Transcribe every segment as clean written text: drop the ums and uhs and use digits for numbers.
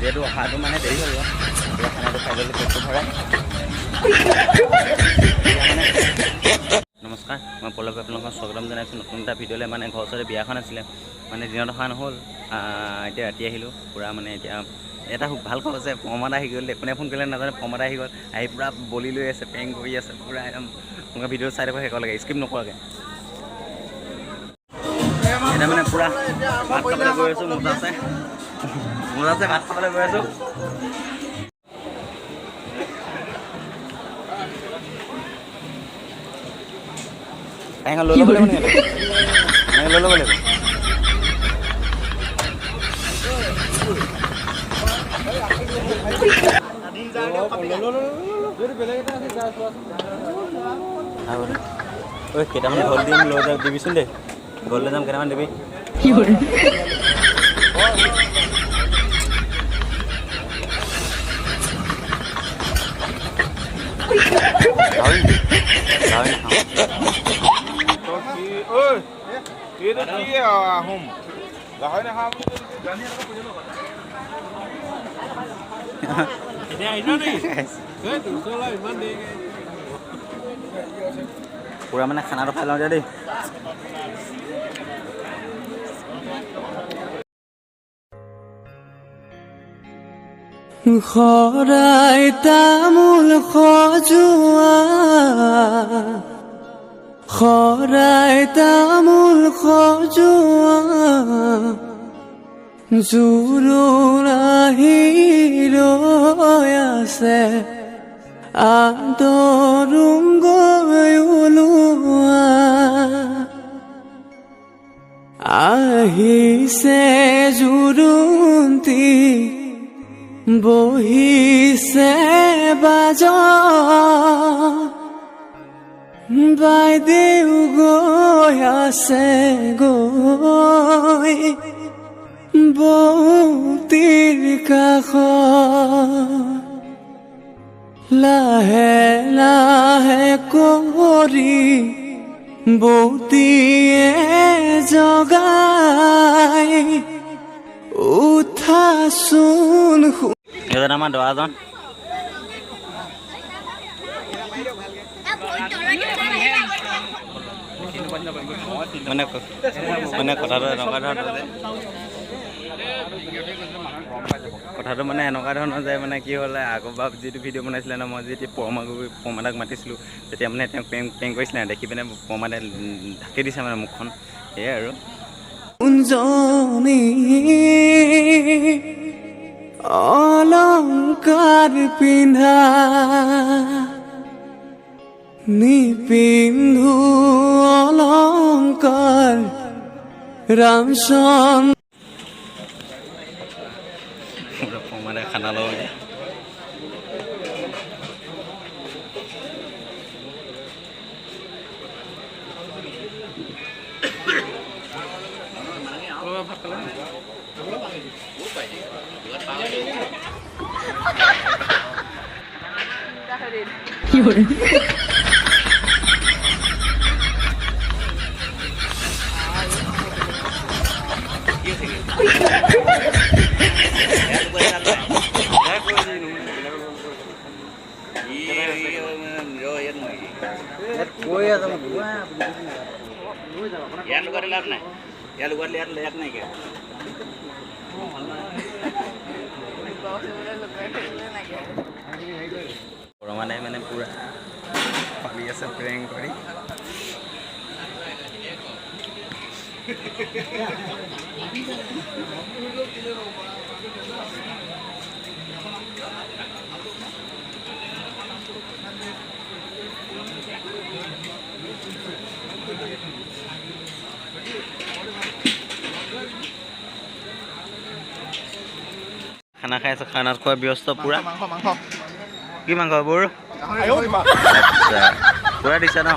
যিহেতু অহাটো মানে দেৰি হৈ গ'ল খানাটো খাই ল'লে পেটটো ভৰাই। নমস্কাৰ, মই পল্লৱী আপোনালোকক স্বাগতম জনাইছোঁ নতুন এটা ভিডিঅ'লৈ। মানে ঘৰৰ ওচৰতে বিয়াখন আছিলে, মানে দিনত অহা নহ'ল, এতিয়া ৰাতি আহিলোঁ পূৰা। মানে এতিয়া এটা ভাল খবৰ আছে, প্ৰমাদ আহি গ'ল। কোনে ফোন কৰিলে নাজানে, প্ৰমাদ আহি গ'ল। আহি পূৰা বলি লৈ আছে, পেং কৰি আছে পূৰা একদম। মই ভিডিঅ' চাই থাকোঁ শেষলৈকে, স্কিপ নকৰাকৈ। এতিয়া মানে পূৰা ভাত খাবলৈ গৈ আছোঁ, মজা আছে ভাত খাবলৈ গৈ আছোঁ। কাহিখন লৈ ল'ব লাগিব নেকি? এনেকৈ লৈ ল'ব লাগিব। ঐ কেইটামান ঘৰত দিম, লৈ যাম দিবিচোন দেই। ঘৰলৈ যাম, কেইটামান দিবি। পুৰা মানে খানাটো খাই লওঁ দেই। শৰাই তামোল সজোৱা, শৰাই তামোল সজোৱা, জোৰোণ আহি ৰৈ আছে, আদৰোঁ গৈ ওলোৱা। আহিছে জোৰোণটি, বহিছে বাজা, বাইদেউ গৈ আছে গৈ বৌতিৰ কাষত, লাহে লাহে কৰি বৌতিয়ে জগাই, উঠাচোন। এজন আমাৰ দৰাজন মানে কথাটো এনেকুৱা ধৰণৰ যে এনেকুৱা ধৰণৰ যে মানে কি হ'লে আগৰবাৰ যিটো ভিডিঅ' বনাইছিলে ন, মই যেতিয়া প্ৰমাদক মাতিছিলোঁ, তেতিয়া মানে তেওঁক পেং কৰিছিলে। দেখি পিনে প্ৰমাদে ঢাকি দিছে মানে মুখখন, সেয়াই আৰু। অলংকাৰ পিন্ধা নিপিন্ধু অলংকাৰ ৰামচন্দ্ৰ। মানে খানা লওঁ কি কৰে ইয়াৰ লগত লাভ নাই, ইয়াৰ লগত লাভ নাই কিয়? মানে মানে পুৰা পালি আছে প্ৰেং কৰি। খানা খাই আছো, খানাত খোৱা ব্যস্ত পুৰা। কি মাংস বোৰ? পুৰা দিছা ন?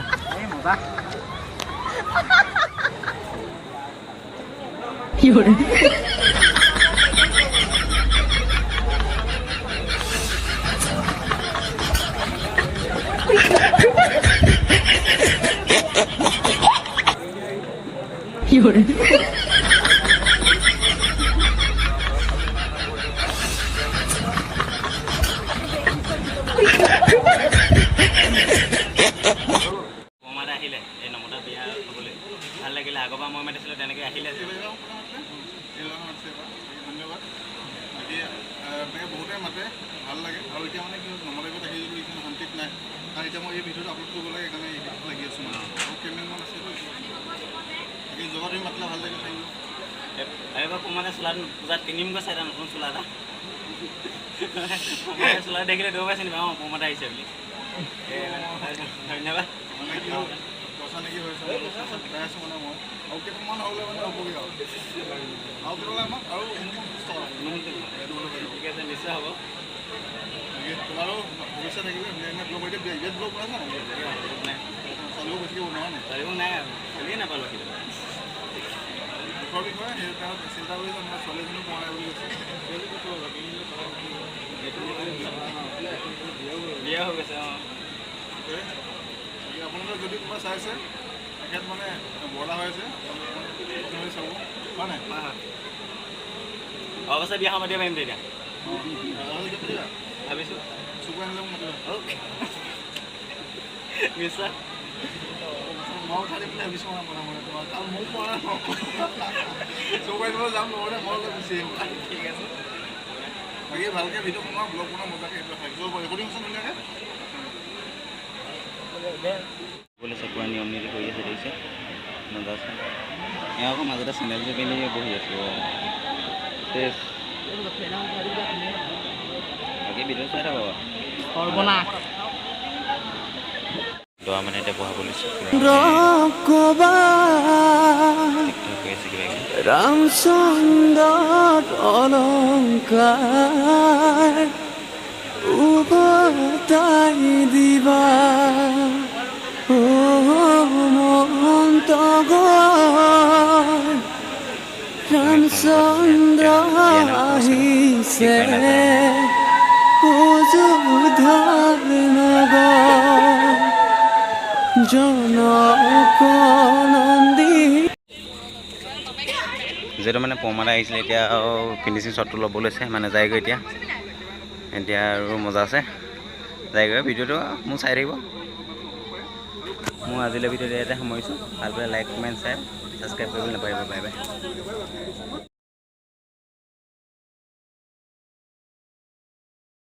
মাতে ভাল লাগে আৰু এতিয়া মানে কি নমলাইবত আহি যদি ইমান শান্তিত নাই কাৰণ এতিয়া মই এই ভিডিঅ'টো আপলোড কৰিব লাগে সেইকাৰণে এই ভিডিঅ'টো লাগি আছোঁ মানে আৰু কেমেৰামান আছে এই জবা তুমি মাতিলে ভাল লাগে থাকিব এবাৰ কমাতে চোলা পূজাত কিনিম গৈছে এটা নতুন চোলা এটা কমাতে চোলা দেখিলে দৌৰ পাইছে নিবা অঁ কমাতে আহিছে বুলি ধন্যবাদ মানে কি হ'ল পইচা নেকি হৈছে পইচা গোটাই আছোঁ মানে মই আৰু কেইটামান হ'লে মানে হ'বগৈ আৰু কেইটালৈ আমাক আৰু ঠিক আছে নিশ্চয় হ'ব তোমাৰো ভৱিষ্যত থাকিলে ব্লগ এতিয়া ইয়াত ব্লগ বনাইছা নাই ছোৱালীও বেছিকৈ বনোৱা নাই ছোৱালীবোৰ নাই আৰু চলিয়ে নাপালোঁ দুখৰ বিষয়ে সেই তেওঁ চিন্তা কৰি মানে ছোৱালীজনীও পোৱা নাই বুলি কৈছে বিয়া হৈ গৈছে অঁ আপোনালোকে যদি কোনোবা চাইছে তেখেত মানে বৰলা হৈ আছে চাব হয় নাই অৱশ্যে বিয়া সময় দিব পাৰিম তেতিয়া ভাবিছোঁ চুকুৰ আনিলে মোক মাতিব নিশ্চয় মই উঠাই দিম বুলি ভাবিছোঁ মনে মনে তোমাক কাৰণ মোক পৰা চুকুৰ আনিব যাম নহ'লে মই গুচি আহিম ঠিক আছে বাকী ভালকৈ ভিডিঅ' বনোৱা ব্লগ বনোৱা মজাকৈ ৰেকৰ্ডিং আছে ধুনীয়াকৈ বোলে চকুৰা নিয়ম নীতি কৰি আছে দেখিছে মজা আছে এওঁ আকৌ মাজতে চেনেলযোৰ পিন্ধি বহি আছোঁ বাকী ভিডিঅ' চাই থাকোঁ দৰা মানে এতিয়া বহাব লৈছোঁ ৰকবা কৰি আছে কিবা কিবি ৰামচন্দ্ৰ অলংকাৰ উভতাই দিবা মন্ত ৰামচন্দ্ৰ আহিছে অযোধ্যাৰ নগৰ জনক নন্দী যিহেতু মানে পমাদা আহিছিলে এতিয়া আৰু ফিনিচিং শ্বটটো ল'ব লৈছে মানে যায়গৈ এতিয়া আৰু মজা আছে যায়গৈ ভিডিঅ'টো মোৰ চাই থাকিব মই আজিলৈ ভিডিঅ'টো ইয়াতে সামৰিছোঁ ভাল পালে লাইক কমেণ্ট শ্বেয়াৰ ছাবস্ক্ৰাইব কৰিবলৈ নাপাহৰিব বাই বাই